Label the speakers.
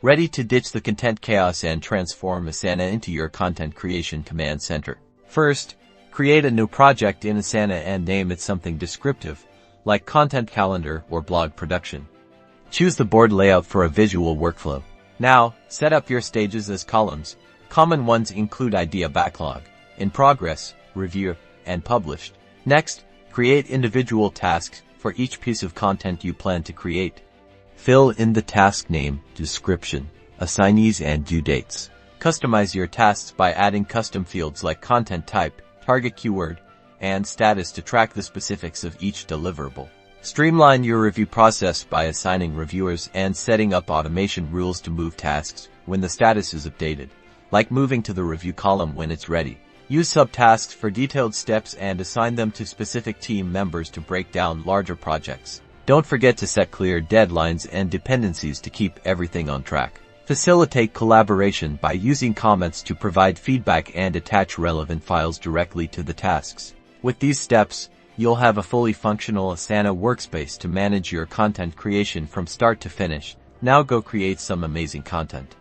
Speaker 1: Ready to ditch the content chaos and transform Asana into your content creation command center. First, create a new project in Asana and name it something descriptive, like content calendar or blog production. Choose the board layout for a visual workflow. Now, set up your stages as columns. Common ones include idea backlog, in progress, review, and published. Next, create individual tasks for each piece of content you plan to create. Fill in the task name, description, assignees, and due dates. Customize your tasks by adding custom fields like content type, target keyword, and status to track the specifics of each deliverable. Streamline your review process by assigning reviewers and setting up automation rules to move tasks when the status is updated, like moving to the review column when it's ready. Use subtasks for detailed steps and assign them to specific team members to break down larger projects. Don't forget to set clear deadlines and dependencies to keep everything on track. Facilitate collaboration by using comments to provide feedback and attach relevant files directly to the tasks. With these steps, you'll have a fully functional Asana workspace to manage your content creation from start to finish. Now go create some amazing content.